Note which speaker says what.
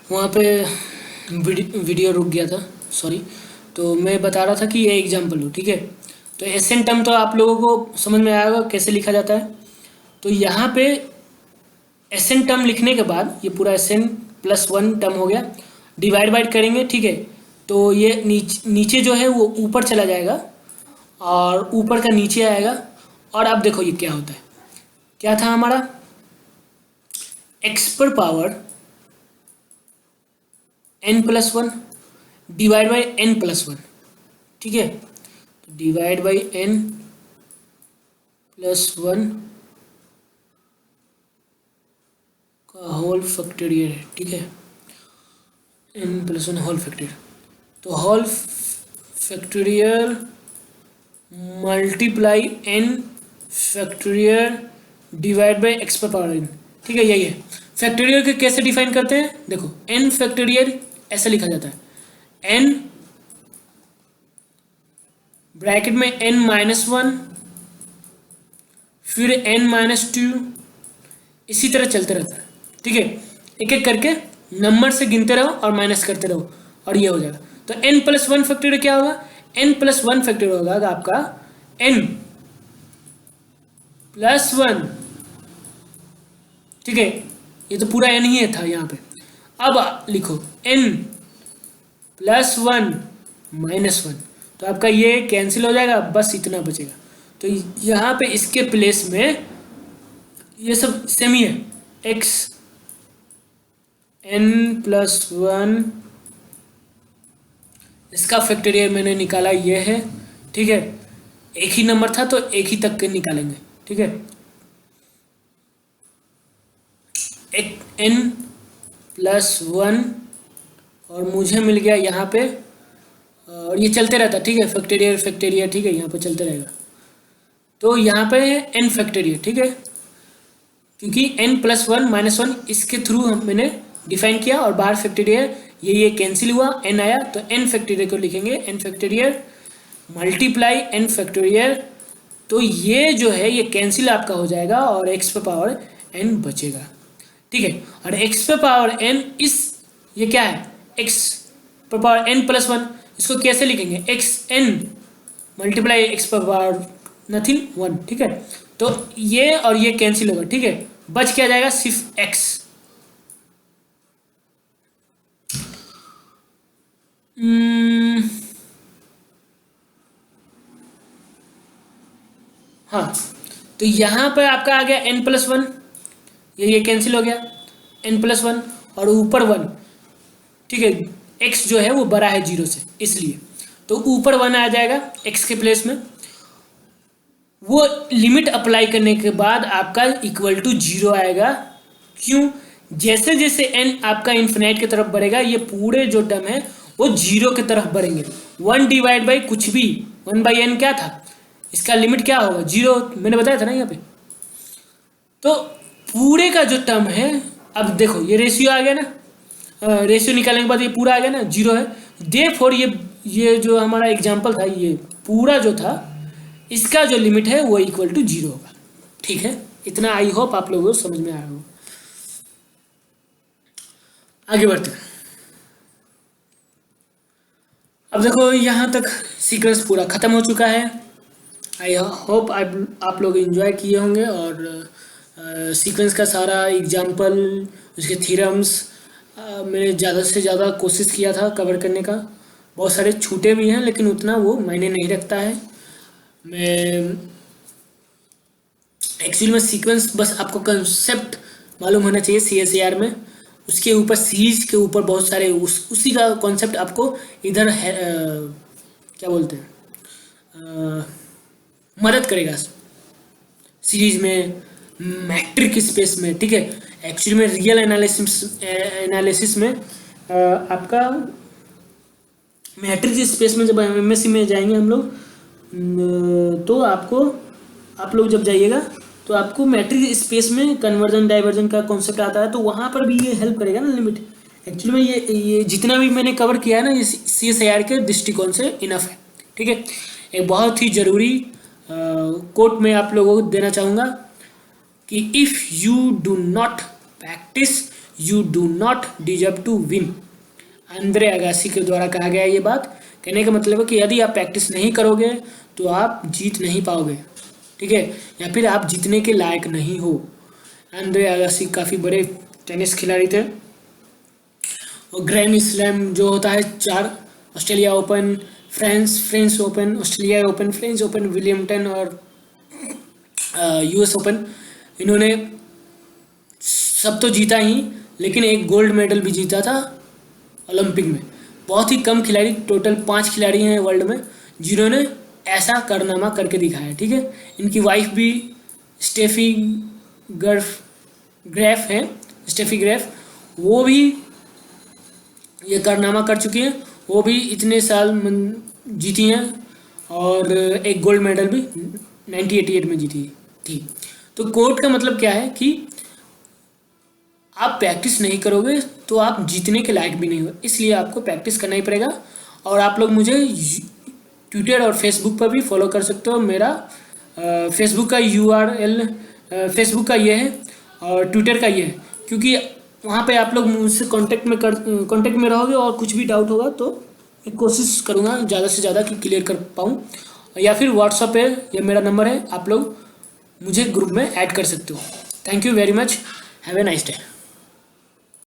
Speaker 1: वहाँ पे वीडियो रुक गया था, सॉरी। तो मैं बता रहा था कि ये एग्जाम्पल हो, ठीक है। तो एसएन टर्म तो आप लोगों को समझ में आएगा कैसे लिखा जाता है। तो यहाँ पे एसएन टर्म लिखने के बाद ये पूरा एसएन प्लस वन टर्म हो गया, डिवाइड बाइड करेंगे, ठीक है। तो ये नीचे जो है वो ऊपर चला जाएगा और ऊपर का नीचे आएगा। और अब देखो ये क्या होता है, क्या था हमारा एक्स पर power n plus one divide by n plus one, ठीक है। तो divide by n plus one का होल फैक्टोरियल है, ठीक है। N plus one whole factorial, तो whole factorial multiply n factorial divide by x पर पावर एन, ठीक है। यही है फैक्टोरियल के कैसे डिफाइन करते हैं, देखो एन फैक्टोरियल ऐसा लिखा जाता है, एन ब्रैकेट में एन माइनस वन फिर एन माइनस टू, इसी तरह चलते रहता है, ठीक है। एक एक करके नंबर से गिनते रहो और माइनस करते रहो और ये हो जाएगा। तो एन प्लस वन फैक्टोरियल क्या होगा, एन प्लस वन फैक्टोरियल होगा आपका एन प्लस वन, ठीक है। ये तो पूरा एन ही था यहाँ पे। अब लिखो n plus one minus one, तो आपका ये कैंसिल हो जाएगा, बस इतना बचेगा। तो यहाँ पे इसके प्लेस में ये सब सेम ही है, एक्स एन प्लस वन, इसका फैक्टोरियल मैंने निकाला ये है, ठीक है। एक ही नंबर था तो एक ही तक के निकालेंगे, ठीक है। एक एन प्लस वन और मुझे मिल गया यहाँ पे, और ये चलते रहता, ठीक है। फैक्टोरियल फैक्टोरियल, ठीक है, यहाँ पे चलते रहेगा। तो यहाँ पे है एन फैक्टोरियल, ठीक है, क्योंकि n plus one minus one इसके थ्रू मैंने डिफाइन किया और बाहर फैक्टोरियल ये कैंसिल हुआ, एन आया, तो एन फैक्टोरियल को लिखेंगे n factorial multiply n factorial. तो ये जो है ये कैंसिल आपका हो जाएगा और एक्स पे पावर एन बचेगा, ठीक है। और एक्स पे पावर एन इस ये क्या है एक्स पे पावर एन प्लस वन, इसको कैसे लिखेंगे एक्स एन मल्टीप्लाई एक्स पे पावर नथिंग वन, ठीक है। तो ये और ये कैंसिल होगा, ठीक है। बच क्या जाएगा सिर्फ एक्स। हाँ, तो यहाँ पर आपका आ गया एन प्लस वन, ये कैंसिल हो गया एन प्लस वन और ऊपर वन, ठीक है। एक्स जो है वो बड़ा है जीरो से, इसलिए तो ऊपर वन आ जाएगा एक्स के प्लेस में। वो लिमिट अप्लाई करने के बाद आपका इक्वल टू जीरो आएगा। क्यों, जैसे जैसे एन आपका इन्फिनाइट की तरफ बढ़ेगा ये पूरे जो टर्म है वो जीरो की तरफ बढ़ेंगे। वन डिवाइड बाई कुछ भी, वन बाई एन क्या था, इसका लिमिट क्या होगा जीरो, मैंने बताया था ना यहाँ पे। तो पूरे का जो टर्म है, अब देखो ये रेशियो आ गया ना, रेशियो निकालने के बाद ये पूरा आ गया ना, जीरो है। देयरफॉर ये जो हमारा एग्जाम्पल था ये पूरा जो था इसका जो लिमिट है वो इक्वल टू जीरो होगा, ठीक है। इतना आई होप आप लोगों को समझ में आया हो। आगे बढ़ते हैं। अब देखो यहाँ तक सीक्वेंस पूरा ख़त्म हो चुका है। आई होप आप लोग एंजॉय किए होंगे और सीक्वेंस का सारा एग्जाम्पल उसके थ्योरम्स मैंने ज़्यादा से ज़्यादा कोशिश किया था कवर करने का। बहुत सारे छूटे भी हैं लेकिन उतना वो मायने नहीं रखता है। मैं एक्चुअली में सीक्वेंस बस आपको कंसेप्ट मालूम होना चाहिए CSAR में, उसके ऊपर सीरीज के ऊपर बहुत सारे उसी का कॉन्सेप्ट आपको इधर है, क्या बोलते हैं, मदद करेगा सीरीज में, मैट्रिक स्पेस में, ठीक है। एक्चुअली में रियल एनालिसिस में आपका मैट्रिक स्पेस में जब MSc में जाएंगे हम लोग, तो आप लोग जब जाइएगा तो आपको मैट्रिक स्पेस में कन्वर्जन डाइवर्जन का कॉन्सेप्ट आता है, तो वहाँ पर भी ये हेल्प करेगा ना लिमिट। एक्चुअली में ये जितना भी मैंने कवर किया है ना ये CSAR के दृष्टिकोण से इनफ है, ठीक है। एक बहुत ही ज़रूरी कोट मैं आप लोगों को देना चाहूँगा कि if you do not practice you do not deserve to win. Andre Agassi के द्वारा कहा गया ये बात। कहने का मतलब है कि यदि आप प्रैक्टिस नहीं करोगे तो आप जीत नहीं पाओगे, ठीक है, या फिर आप जीतने के लायक नहीं हो। आंद्रे अगासी काफ़ी बड़े टेनिस खिलाड़ी थे। और ग्रैंड स्लैम जो होता है 4, Australia Open, French Open, Australia Open, French Open, विलियमटन और यूएस ओपन, इन्होंने सब तो जीता ही, लेकिन एक गोल्ड मेडल भी जीता था ओलंपिक में। बहुत ही कम खिलाड़ी, टोटल 5 खिलाड़ी हैं वर्ल्ड में जिन्होंने ऐसा कारनामा करके दिखाया, ठीक है। इनकी वाइफ भी स्टेफी ग्रैफ है, स्टेफी ग्रैफ, वो भी ये कारनामा कर चुकी हैं। वो भी इतने साल जीती हैं और एक गोल्ड मेडल भी 1988 में जीती थी। तो कोर्ट का मतलब क्या है कि आप प्रैक्टिस नहीं करोगे तो आप जीतने के लायक भी नहीं हो, इसलिए आपको प्रैक्टिस करना ही पड़ेगा। और आप लोग मुझे ट्विटर और फेसबुक पर भी फॉलो कर सकते हो। मेरा फेसबुक का URL फेसबुक का ये है और ट्विटर का ये है, क्योंकि वहाँ पे आप लोग मुझसे कांटेक्ट में रहोगे और कुछ भी डाउट होगा तो मैं कोशिश करूँगा ज़्यादा से ज़्यादा कि क्लियर कर पाऊँ। या फिर व्हाट्सएप पे या मेरा नंबर है, आप लोग मुझे ग्रुप में ऐड कर सकते हो। Thank you very much, have a nice day.